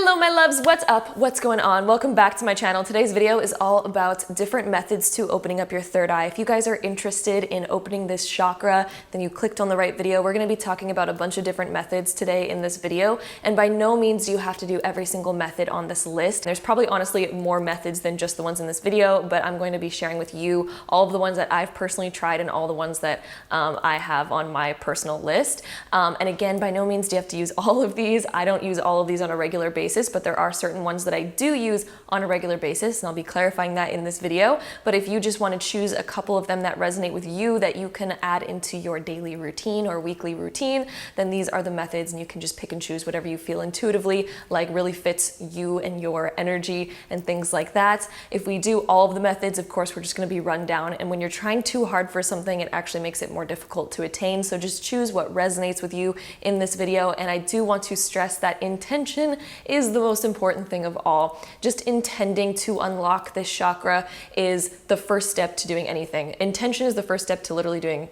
Hello my loves, what's up? What's going on? Welcome back to my channel. Today's video is all about different methods to opening up your third eye. If you guys are interested in opening this chakra, then you clicked on the right video. We're going to be talking about a bunch of different methods today in this video, and by no means do you have to do every single method on this list. There's probably honestly more methods than just the ones in this video, but I'm going to be sharing with you all of the ones that I've personally tried and all the ones that I have on my personal list. And again, by no means do you have to use all of these. I don't use all of these on a regular basis, but there are certain ones that I do use on a regular basis, and I'll be clarifying that in this video. But if you just want to choose a couple of them that resonate with you that you can add into your daily routine or weekly routine, then these are the methods, and you can just pick and choose whatever you feel intuitively like really fits you and your energy and things like that. If we do all of the methods, of course, we're just going to be run down, and when you're trying too hard for something, it actually makes it more difficult to attain. So just choose what resonates with you in this video. And I do want to stress that intention is the most important thing of all. Just intending to unlock this chakra is the first step to doing anything. Intention is the first step to literally doing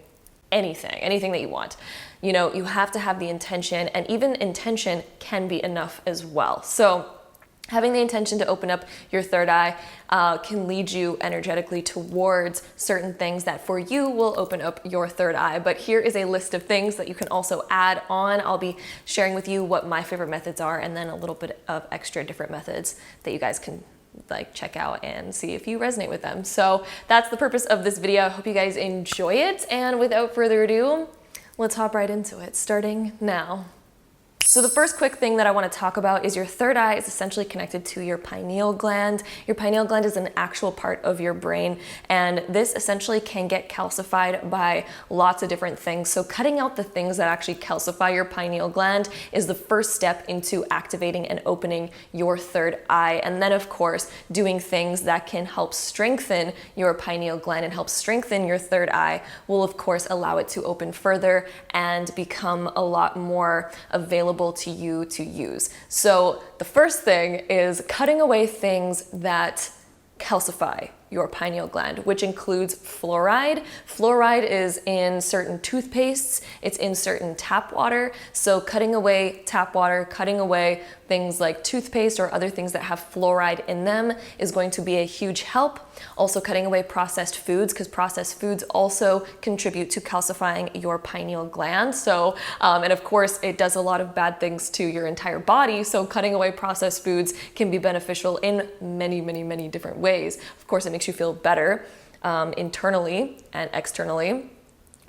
anything that you want. You know, you have to have the intention, and even intention can be enough as well. So having the intention to open up your third eye can lead you energetically towards certain things that for you will open up your third eye. But here is a list of things that you can also add on. I'll be sharing with you what my favorite methods are, and then a little bit of extra different methods that you guys can check out and see if you resonate with them. So that's the purpose of this video. I hope you guys enjoy it. And without further ado, let's hop right into it, starting now. So the first quick thing that I want to talk about is your third eye is essentially connected to your pineal gland. Your pineal gland is an actual part of your brain, and this essentially can get calcified by lots of different things. So cutting out the things that actually calcify your pineal gland is the first step into activating and opening your third eye. And then of course, doing things that can help strengthen your pineal gland and help strengthen your third eye will of course allow it to open further and become a lot more available to you to use. So the first thing is cutting away things that calcify your pineal gland, which includes fluoride. Fluoride is in certain toothpastes, it's in certain tap water. So cutting away tap water, cutting away things like toothpaste or other things that have fluoride in them is going to be a huge help. Also cutting away processed foods, because processed foods also contribute to calcifying your pineal gland. So, and of course it does a lot of bad things to your entire body. So cutting away processed foods can be beneficial in many different ways. Of course, it makes you feel better internally and externally.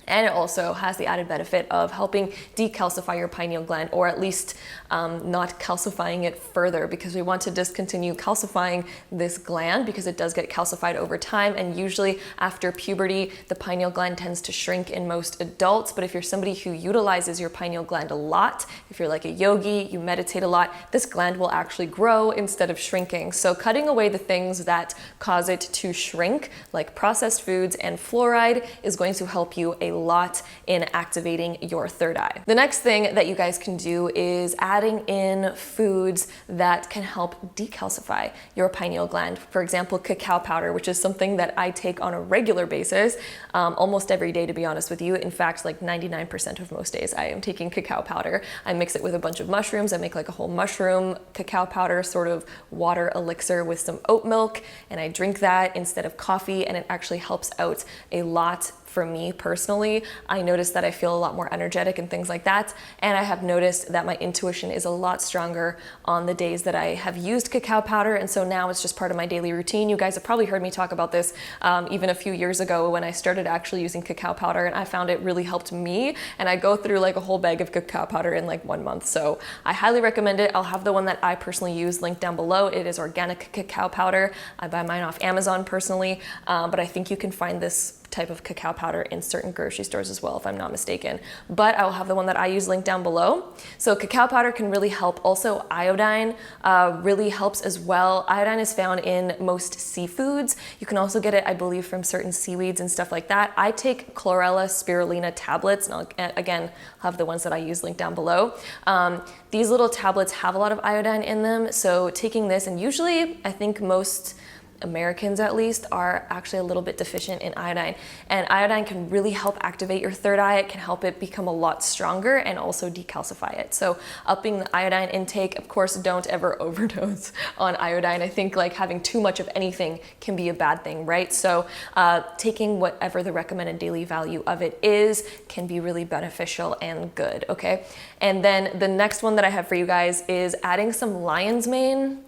And it also has the added benefit of helping decalcify your pineal gland, or at least not calcifying it further, because we want to discontinue calcifying this gland because it does get calcified over time. And usually after puberty, the pineal gland tends to shrink in most adults. But if you're somebody who utilizes your pineal gland a lot, if you're like a yogi, you meditate a lot, this gland will actually grow instead of shrinking. So cutting away the things that cause it to shrink, like processed foods and fluoride, is going to help you a lot in activating your third eye. The next thing that you guys can do is adding in foods that can help decalcify your pineal gland. For example, cacao powder, which is something that I take on a regular basis, almost every day, to be honest with you. In fact, like 99% of most days I am taking cacao powder. I mix it with a bunch of mushrooms. I make like a whole mushroom cacao powder sort of water elixir with some oat milk, and I drink that instead of coffee, and it actually helps out a lot. For me personally, I noticed that I feel a lot more energetic and things like that. And I have noticed that my intuition is a lot stronger on the days that I have used cacao powder. And so now it's just part of my daily routine. You guys have probably heard me talk about this even a few years ago when I started actually using cacao powder, and I found it really helped me. And I go through like a whole bag of cacao powder in like 1 month. So I highly recommend it. I'll have the one that I personally use linked down below. It is organic cacao powder. I buy mine off Amazon personally, but I think you can find this type of cacao powder in certain grocery stores as well, if I'm not mistaken. But I will have the one that I use linked down below. So cacao powder can really help. Also iodine really helps as well. Iodine is found in most seafoods. You can also get it, I believe, from certain seaweeds and stuff like that. I take chlorella spirulina tablets, and again, I'll have the ones that I use linked down below. These little tablets have a lot of iodine in them, so taking this, and usually I think most Americans at least are actually a little bit deficient in iodine, and iodine can really help activate your third eye. It can help it become a lot stronger and also decalcify it. So upping the iodine intake, of course, don't ever overdose on iodine. I think like having too much of anything can be a bad thing, right? So taking whatever the recommended daily value of it is can be really beneficial and good, okay? And then the next one that I have for you guys is adding some lion's mane.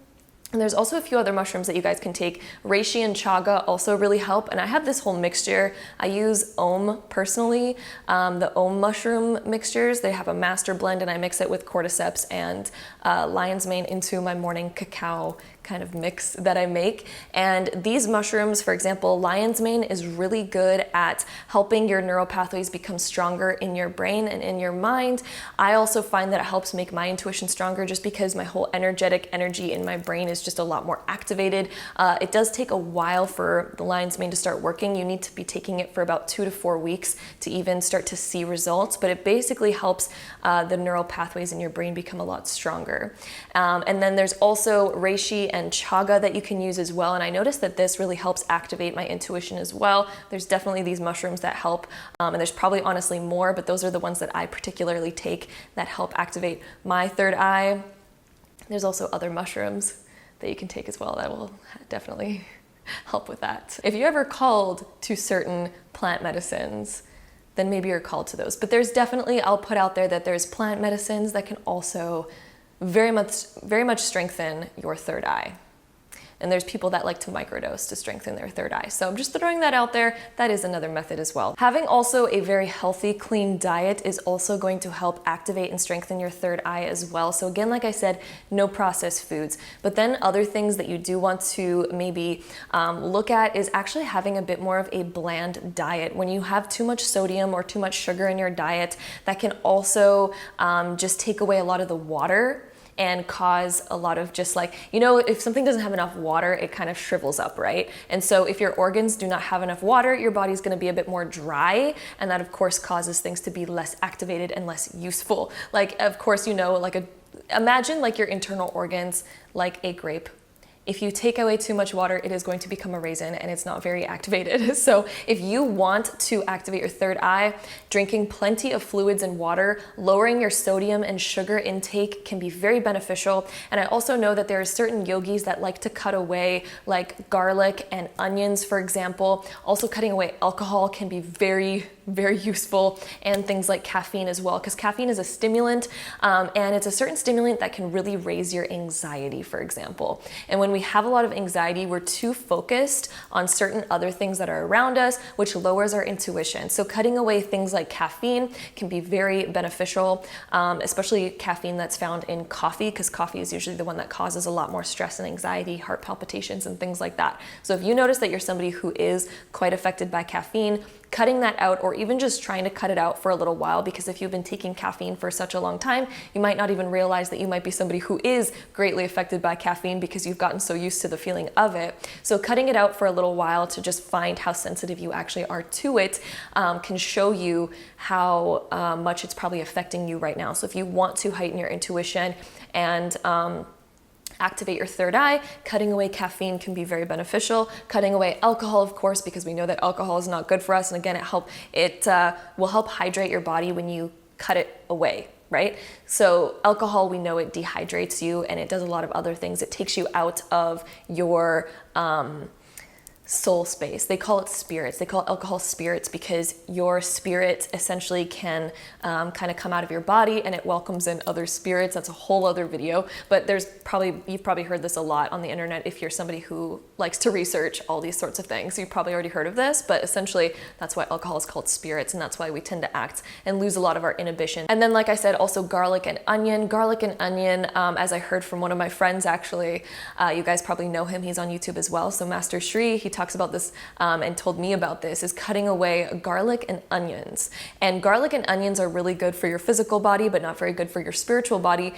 And there's also a few other mushrooms that you guys can take. Reishi and chaga also really help. And I have this whole mixture. I use Om personally, the Om mushroom mixtures. They have a master blend and I mix it with cordyceps and lion's mane into my morning cacao kind of mix that I make. And these mushrooms, for example, lion's mane is really good at helping your neural pathways become stronger in your brain and in your mind. I also find that it helps make my intuition stronger just because my whole energetic energy in my brain is just a lot more activated. It does take a while for the lion's mane to start working. You need to be taking it for about 2 to 4 weeks to even start to see results, but it basically helps the neural pathways in your brain become a lot stronger. And then there's also reishi and chaga that you can use as well. And I noticed that this really helps activate my intuition as well. There's definitely these mushrooms that help, and there's probably honestly more, but those are the ones that I particularly take that help activate my third eye. There's also other mushrooms that you can take as well that will definitely help with that. If you're ever called to certain plant medicines, then maybe you're called to those. But there's definitely, I'll put out there that there's plant medicines that can also very much strengthen your third eye. And there's people that like to microdose to strengthen their third eye. So I'm just throwing that out there. That is another method as well. Having also a very healthy, clean diet is also going to help activate and strengthen your third eye as well. So again, like I said, no processed foods. But then other things that you do want to maybe look at is actually having a bit more of a bland diet. When you have too much sodium or too much sugar in your diet, that can also just take away a lot of the water and cause a lot of just like, you know, if something doesn't have enough water, it kind of shrivels up, right? And so if your organs do not have enough water, your body's gonna be a bit more dry, and that of course causes things to be less activated and less useful. Like, of course, you know, like imagine like your internal organs like a grape. If you take away too much water, it is going to become a raisin and it's not very activated. So if you want to activate your third eye, drinking plenty of fluids and water, lowering your sodium and sugar intake can be very beneficial. And I also know that there are certain yogis that like to cut away like garlic and onions, for example. Also cutting away alcohol can be very useful, and things like caffeine as well, because caffeine is a stimulant, and it's a certain stimulant that can really raise your anxiety, for example. And when we have a lot of anxiety, we're too focused on certain other things that are around us, which lowers our intuition. So cutting away things like caffeine can be very beneficial, especially caffeine that's found in coffee, because coffee is usually the one that causes a lot more stress and anxiety, heart palpitations, and things like that. So if you notice that you're somebody who is quite affected by caffeine, cutting that out, or even just trying to cut it out for a little while, because if you've been taking caffeine for such a long time, you might not even realize that you might be somebody who is greatly affected by caffeine because you've gotten so used to the feeling of it. So cutting it out for a little while to just find how sensitive you actually are to it can show you how much it's probably affecting you right now. So if you want to heighten your intuition and activate your third eye, cutting away caffeine can be very beneficial. Cutting away alcohol, of course, because we know that alcohol is not good for us. And again, it will help hydrate your body when you cut it away, right? So alcohol, we know it dehydrates you and it does a lot of other things. It takes you out of your soul space. They call it spirits. They call alcohol spirits because your spirit essentially can kind of come out of your body and it welcomes in other spirits. That's a whole other video, but you've probably heard this a lot on the internet if you're somebody who likes to research all these sorts of things. You've probably already heard of this, but essentially that's why alcohol is called spirits, and that's why we tend to act and lose a lot of our inhibition. And then, like I said, also garlic and onion. Garlic and onion, as I heard from one of my friends actually, you guys probably know him, he's on YouTube as well, so Master Shri, he talks about this and told me about this, is cutting away garlic and onions. And garlic and onions are really good for your physical body, but not very good for your spiritual body,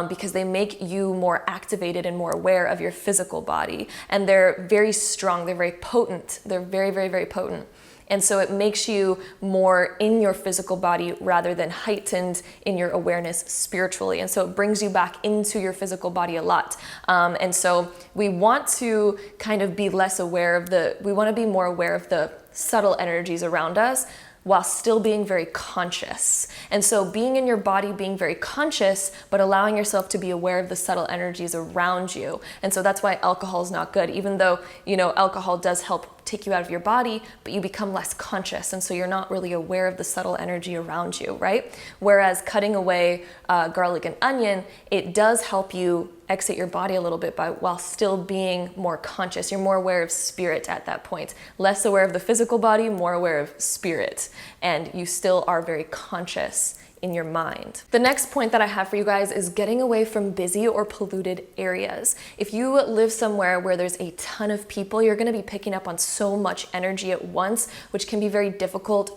because they make you more activated and more aware of your physical body. And they're very strong, they're very potent, they're very potent. And so it makes you more in your physical body rather than heightened in your awareness spiritually. And so it brings you back into your physical body a lot. And so we want to kind of be less aware of we want to be more aware of the subtle energies around us, while still being very conscious. And so being in your body, being very conscious, but allowing yourself to be aware of the subtle energies around you. And so that's why alcohol is not good, even though, alcohol does help take you out of your body, but you become less conscious. And so you're not really aware of the subtle energy around you, right? Whereas cutting away garlic and onion, it does help you exit your body a little bit while still being more conscious. You're more aware of spirit at that point. Less aware of the physical body, more aware of spirit. And you still are very conscious in your mind. The next point that I have for you guys is getting away from busy or polluted areas. If you live somewhere where there's a ton of people, you're gonna be picking up on so much energy at once, which can be very difficult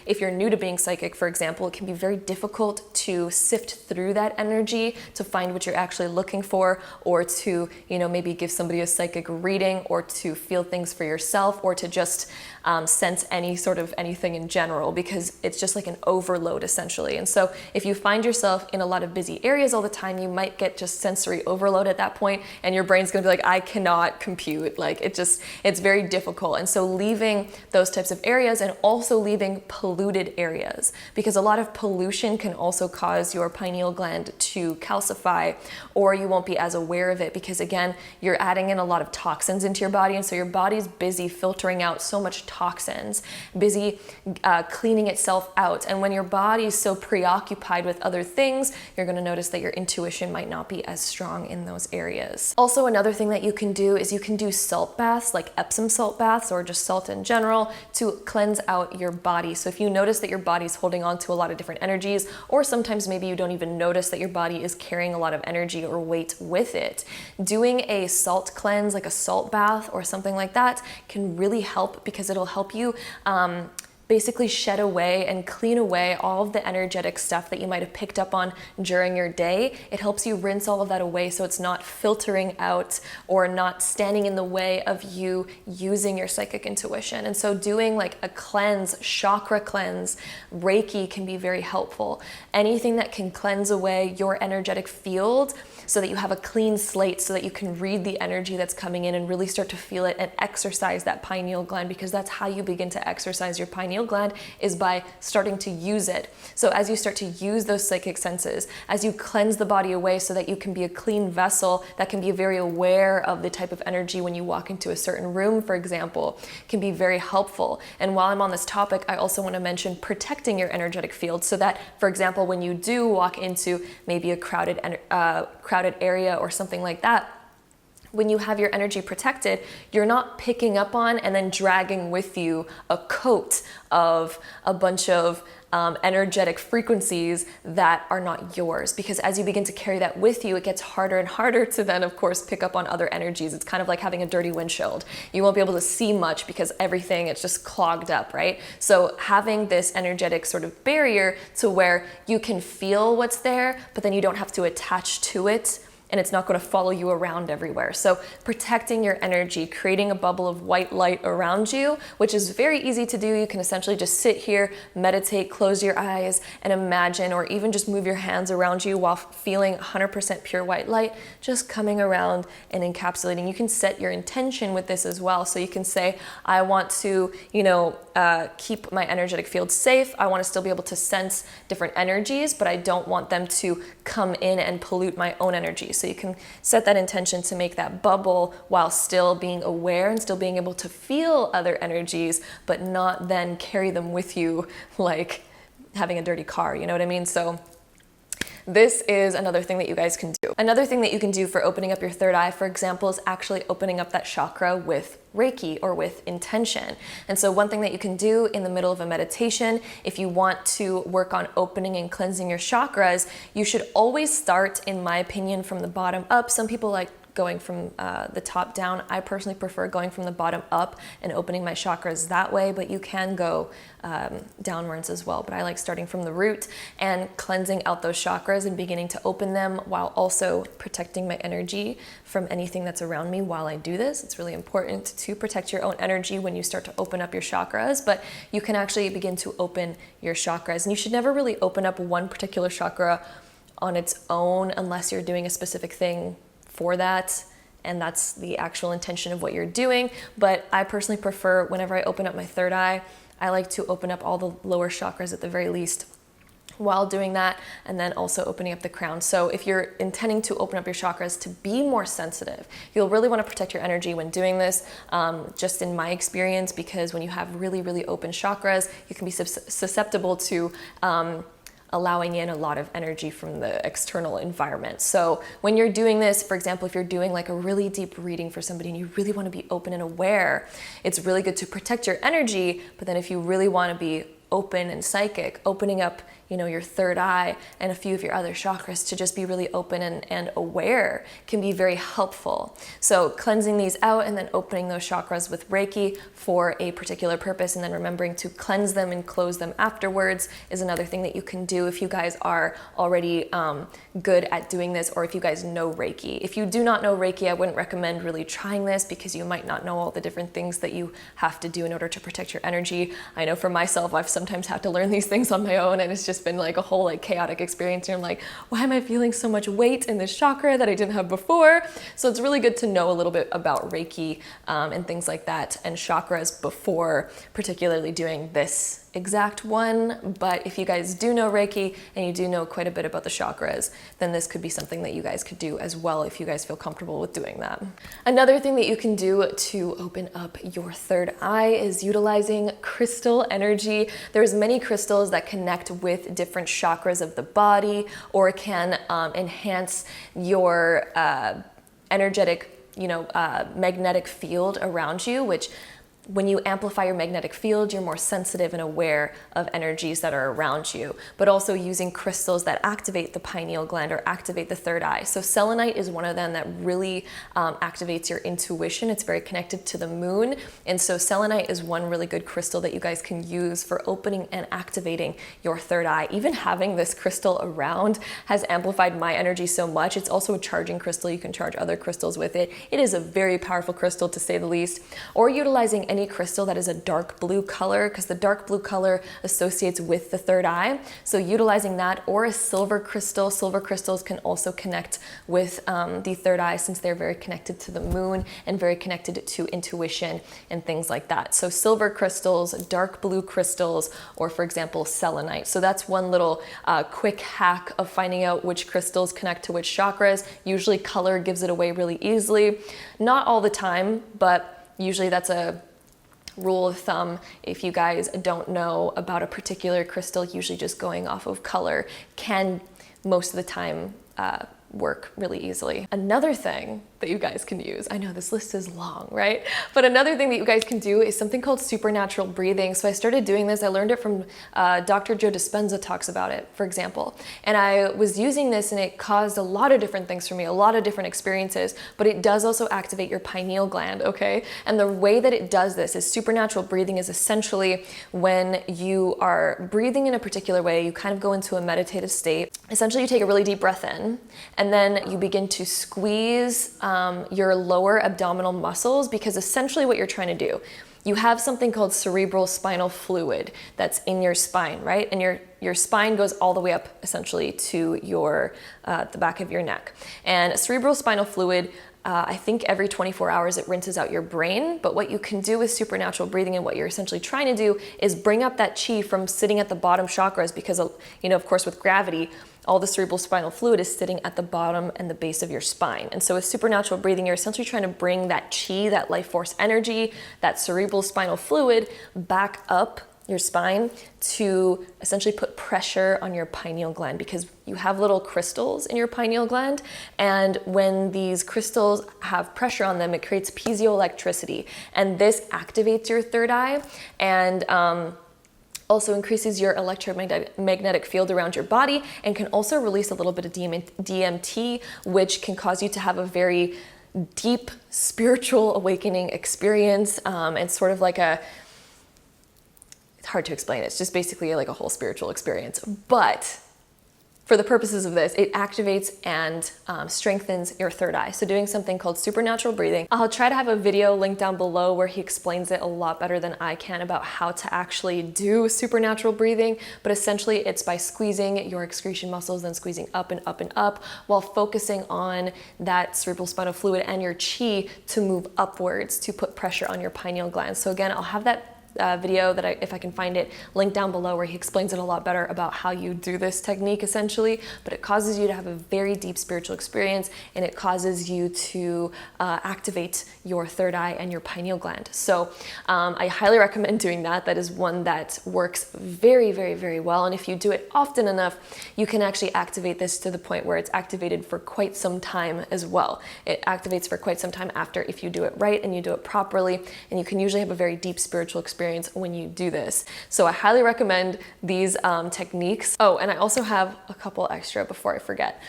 if you're new to being psychic, for example, it can be very difficult to sift through that energy to find what you're actually looking for, or to, maybe give somebody a psychic reading, or to feel things for yourself, or to just sense anything in general, because it's just like an overload essentially. And so if you find yourself in a lot of busy areas all the time, you might get just sensory overload at that point, and your brain's gonna be like, I cannot compute. Like it's very difficult. And so leaving those types of areas, and also leaving polluted areas, because a lot of pollution can also cause your pineal gland to calcify, or you won't be as aware of it, because again, you're adding in a lot of toxins into your body. And so your body's busy filtering out so much toxins, busy cleaning itself out. And when your body's so preoccupied with other things, you're going to notice that your intuition might not be as strong in those areas. Also, another thing that you can do is you can do salt baths, like Epsom salt baths, or just salt in general, to cleanse out your body. So if you notice that your body's holding on to a lot of different energies, or sometimes maybe you don't even notice that your body is carrying a lot of energy or weight with it, doing a salt cleanse, like a salt bath or something like that, can really help, because it'll help you basically shed away and clean away all of the energetic stuff that you might have picked up on during your day. It helps you rinse all of that away, so it's not filtering out or not standing in the way of you using your psychic intuition. And so doing like a cleanse, chakra cleanse, Reiki can be very helpful. Anything that can cleanse away your energetic field so that you have a clean slate, so that you can read the energy that's coming in and really start to feel it and exercise that pineal gland, because that's how you begin to exercise your pineal gland, is by starting to use it. So as you start to use those psychic senses, as you cleanse the body away so that you can be a clean vessel that can be very aware of the type of energy when you walk into a certain room, for example, can be very helpful. And while I'm on this topic, I also want to mention protecting your energetic field, so that, for example, when you do walk into maybe a crowded area or something like that, when you have your energy protected, you're not picking up on and then dragging with you a coat of a bunch of energetic frequencies that are not yours. Because as you begin to carry that with you, it gets harder and harder to then, of course, pick up on other energies. It's kind of like having a dirty windshield. You won't be able to see much because everything, it's just clogged up, right? So having this energetic sort of barrier to where you can feel what's there, but then you don't have to attach to it, and it's not going to follow you around everywhere. So protecting your energy, creating a bubble of white light around you, which is very easy to do. You can essentially just sit here, meditate, close your eyes, and imagine, or even just move your hands around you while feeling 100% pure white light, just coming around and encapsulating. You can set your intention with this as well. So you can say, I want to, keep my energetic field safe. I want to still be able to sense different energies, but I don't want them to come in and pollute my own energy. So you can set that intention to make that bubble while still being aware and still being able to feel other energies, but not then carry them with you like having a dirty car, you know what I mean? So this is another thing that you guys can do. Another thing that you can do for opening up your third eye, for example, is actually opening up that chakra with Reiki or with intention. And so one thing that you can do in the middle of a meditation, if you want to work on opening and cleansing your chakras, you should always start, in my opinion, from the bottom up. Some people going from the top down. I personally prefer going from the bottom up and opening my chakras that way, but you can go downwards as well. But I like starting from the root and cleansing out those chakras and beginning to open them while also protecting my energy from anything that's around me while I do this. It's really important to protect your own energy when you start to open up your chakras, but you can actually begin to open your chakras. And you should never really open up one particular chakra on its own unless you're doing a specific thing for that, and that's the actual intention of what you're doing. But I personally prefer, whenever I open up my third eye, I like to open up all the lower chakras at the very least while doing that, and then also opening up the crown. So if you're intending to open up your chakras to be more sensitive, you'll really want to protect your energy when doing this, just in my experience, because when you have really, really open chakras, you can be susceptible to allowing in a lot of energy from the external environment. So when you're doing this, for example, if you're doing like a really deep reading for somebody and you really want to be open and aware, it's really good to protect your energy. But then if you really want to be open and psychic, opening up, your third eye and a few of your other chakras to just be really open and aware can be very helpful. So cleansing these out and then opening those chakras with Reiki for a particular purpose, and then remembering to cleanse them and close them afterwards is another thing that you can do if you guys are already good at doing this, or if you guys know Reiki. If you do not know Reiki, I wouldn't recommend really trying this because you might not know all the different things that you have to do in order to protect your energy. I know for myself, I've sometimes had to learn these things on my own, and it's just been like a whole chaotic experience. And I'm like, why am I feeling so much weight in this chakra that I didn't have before? So it's really good to know a little bit about Reiki and things like that and chakras before particularly doing this exact one. But if you guys do know Reiki and you do know quite a bit about the chakras, then this could be something that you guys could do as well if you guys feel comfortable with doing that. Another thing that you can do to open up your third eye is utilizing crystal energy. There's many crystals that connect with different chakras of the body, or can enhance your energetic, magnetic field around you, which when you amplify your magnetic field, you're more sensitive and aware of energies that are around you, but also using crystals that activate the pineal gland or activate the third eye. So selenite is one of them that really activates your intuition. It's very connected to the moon. And so selenite is one really good crystal that you guys can use for opening and activating your third eye. Even having this crystal around has amplified my energy so much. It's also a charging crystal. You can charge other crystals with it. It is a very powerful crystal, to say the least. Or utilizing any crystal that is a dark blue color, because the dark blue color associates with the third eye. So utilizing that, or a silver crystal. Silver crystals can also connect with the third eye, since they're very connected to the moon and very connected to intuition and things like that. So silver crystals, dark blue crystals, or for example, selenite. So that's one little quick hack of finding out which crystals connect to which chakras. Usually color gives it away really easily. Not all the time, but usually that's a rule of thumb. If you guys don't know about a particular crystal, usually just going off of color can most of the time work really easily. Another thing that you guys can use, I know this list is long, right? But another thing that you guys can do is something called supernatural breathing. So I started doing this, I learned it from Dr. Joe Dispenza talks about it, for example. And I was using this and it caused a lot of different things for me, a lot of different experiences, but it does also activate your pineal gland, okay? And the way that it does this is supernatural breathing is essentially when you are breathing in a particular way, you kind of go into a meditative state. Essentially, you take a really deep breath in, and then you begin to squeeze your lower abdominal muscles, because essentially what you're trying to do, you have something called cerebral spinal fluid that's in your spine, right? And your spine goes all the way up essentially to your the back of your neck. And cerebral spinal fluid, I think every 24 hours it rinses out your brain. But what you can do with supernatural breathing, and what you're essentially trying to do, is bring up that chi from sitting at the bottom chakras, because of course with gravity, all the cerebral spinal fluid is sitting at the bottom and the base of your spine. And so with supernatural breathing, you're essentially trying to bring that chi, that life force energy, that cerebral spinal fluid back up your spine to essentially put pressure on your pineal gland, because you have little crystals in your pineal gland. And when these crystals have pressure on them, it creates piezoelectricity. And this activates your third eye and also increases your electromagnetic field around your body, and can also release a little bit of DMT, which can cause you to have a very deep spiritual awakening experience. It's sort of like it's hard to explain. It's just basically like a whole spiritual experience. But for the purposes of this, it activates and strengthens your third eye. So doing something called supernatural breathing. I'll try to have a video linked down below where he explains it a lot better than I can about how to actually do supernatural breathing. But essentially it's by squeezing your excretion muscles and squeezing up and up and up while focusing on that cerebral spinal fluid and your chi to move upwards to put pressure on your pineal gland. So again, I'll have that video that if I can find it, linked down below, where he explains it a lot better about how you do this technique essentially. But it causes you to have a very deep spiritual experience, and it causes you to activate your third eye and your pineal gland. So I highly recommend doing that. That is one that works very, very, very well. And if you do it often enough, you can actually activate this to the point where it's activated for quite some time as well. It activates for quite some time after, if you do it right and you do it properly, and you can usually have a very deep spiritual experience when you do this. So I highly recommend these techniques. Oh, and I also have a couple extra before I forget.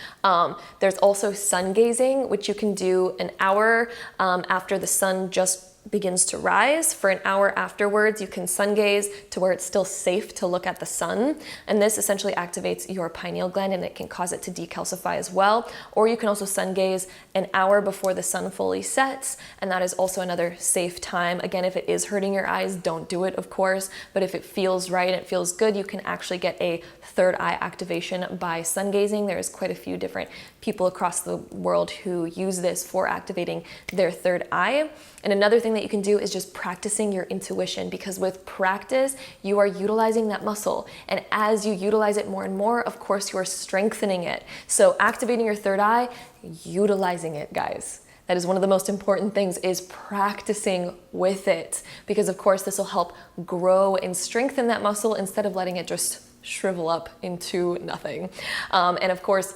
There's also sun gazing, which you can do an hour after the sun just begins to rise. For an hour afterwards, you can sun gaze to where it's still safe to look at the sun. And this essentially activates your pineal gland, and it can cause it to decalcify as well. Or you can also sun gaze an hour before the sun fully sets. And that is also another safe time. Again, if it is hurting your eyes, don't do it, of course. But if it feels right and it feels good, you can actually get a third eye activation by sun gazing. There's quite a few different people across the world who use this for activating their third eye. And another thing that you can do is just practicing your intuition, because with practice, you are utilizing that muscle. And as you utilize it more and more, of course, you are strengthening it. So activating your third eye, utilizing it, guys. That is one of the most important things, is practicing with it, because of course this will help grow and strengthen that muscle instead of letting it just shrivel up into nothing. And of course,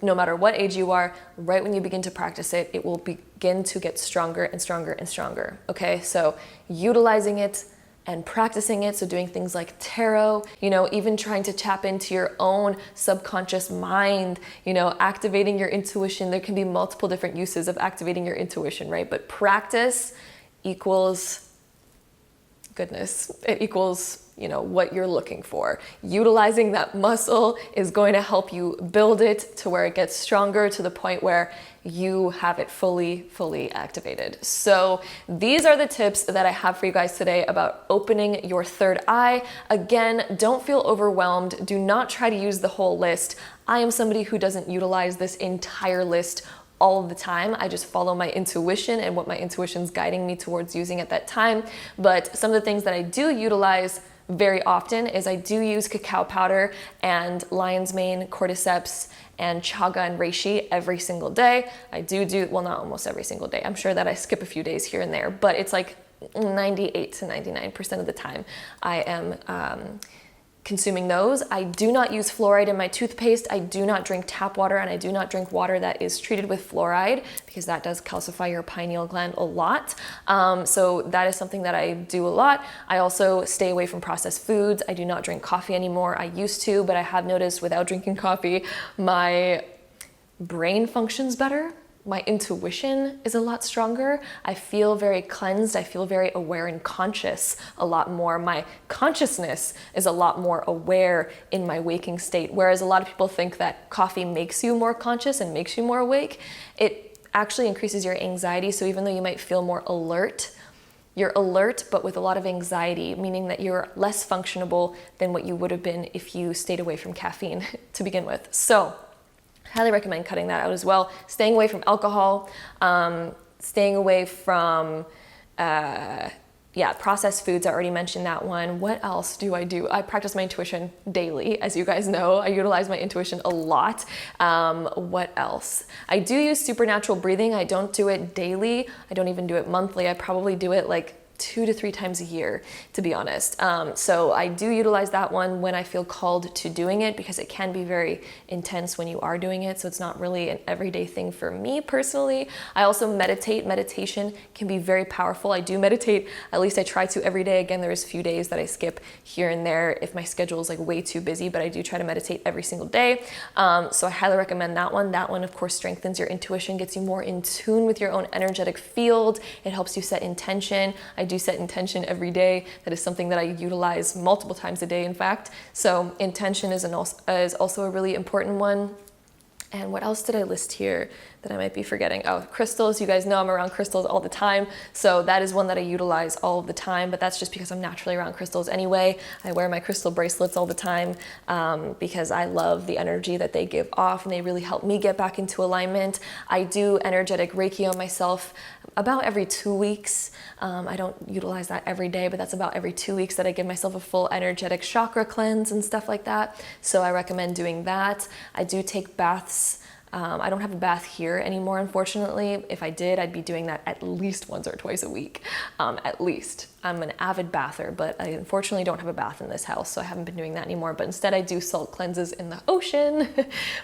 no matter what age you are, right when you begin to practice it, it will begin to get stronger and stronger and stronger. Okay, so utilizing it and practicing it, so doing things like tarot, even trying to tap into your own subconscious mind, activating your intuition. There can be multiple different uses of activating your intuition, right? But practice equals goodness. It equals what you're looking for. Utilizing that muscle is going to help you build it to where it gets stronger, to the point where you have it fully activated. So these are the tips that I have for you guys today about opening your third eye. Again, don't feel overwhelmed. Do not try to use the whole list. I am somebody who doesn't utilize this entire list all the time. I just follow my intuition and what my intuition's guiding me towards using at that time. But some of the things that I do utilize very often is I do use cacao powder and lion's mane, cordyceps, and chaga and reishi every single day. I do, well, not almost every single day. I'm sure that I skip a few days here and there, but it's like 98 to 99% of the time I am consuming those. I do not use fluoride in my toothpaste. I do not drink tap water, and I do not drink water that is treated with fluoride, because that does calcify your pineal gland a lot. So that is something that I do a lot. I also stay away from processed foods. I do not drink coffee anymore. I used to, but I have noticed without drinking coffee, my brain functions better. My intuition is a lot stronger. I feel very cleansed. I feel very aware and conscious a lot more. My consciousness is a lot more aware in my waking state. Whereas a lot of people think that coffee makes you more conscious and makes you more awake, it actually increases your anxiety. So even though you might feel more alert, you're alert, but with a lot of anxiety, meaning that you're less functionable than what you would have been if you stayed away from caffeine to begin with. So highly recommend cutting that out as well. Staying away from alcohol, staying away from, processed foods. I already mentioned that one. What else do? I practice my intuition daily. As you guys know, I utilize my intuition a lot. What else? I do use supernatural breathing. I don't do it daily. I don't even do it monthly. I probably do it like 2 to 3 times a year, to be honest. So I do utilize that one when I feel called to doing it, because it can be very intense when you are doing it. So it's not really an everyday thing for me personally. I also meditate. Meditation can be very powerful. I do meditate, at least I try to every day. Again, there's a few days that I skip here and there if my schedule is like way too busy, but I do try to meditate every single day. So I highly recommend that one. That one, of course, strengthens your intuition, gets you more in tune with your own energetic field. It helps you set intention. I do set intention every day. That is something that I utilize multiple times a day, in fact. So intention is also a really important one. And what else did I list here that I might be forgetting? Oh, crystals. You guys know I'm around crystals all the time. So that is one that I utilize all of the time, but that's just because I'm naturally around crystals anyway. I wear my crystal bracelets all the time because I love the energy that they give off, and they really help me get back into alignment. I do energetic Reiki on myself about every 2 weeks. I don't utilize that every day, but that's about every 2 weeks that I give myself a full energetic chakra cleanse and stuff like that. So I recommend doing that. I do take baths. I don't have a bath here anymore, unfortunately. If I did, I'd be doing that at least once or twice a week, at least. I'm an avid bather, but I unfortunately don't have a bath in this house, so I haven't been doing that anymore. But instead, I do salt cleanses in the ocean,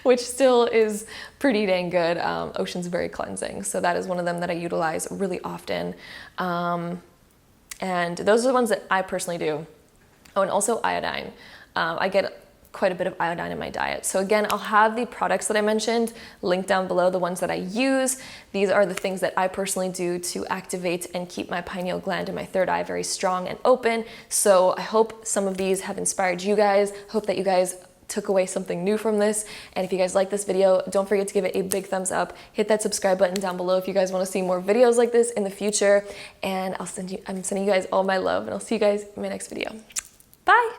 which still is pretty dang good. Ocean's very cleansing, so that is one of them that I utilize really often. And those are the ones that I personally do. Oh, and also iodine. I get quite a bit of iodine in my diet. So again, I'll have the products that I mentioned linked down below, the ones that I use. These are the things that I personally do to activate and keep my pineal gland and my third eye very strong and open. So I hope some of these have inspired you guys. Hope that you guys took away something new from this. And if you guys like this video, don't forget to give it a big thumbs up. Hit that subscribe button down below if you guys want to see more videos like this in the future. And I'm sending you guys all my love, and I'll see you guys in my next video. Bye.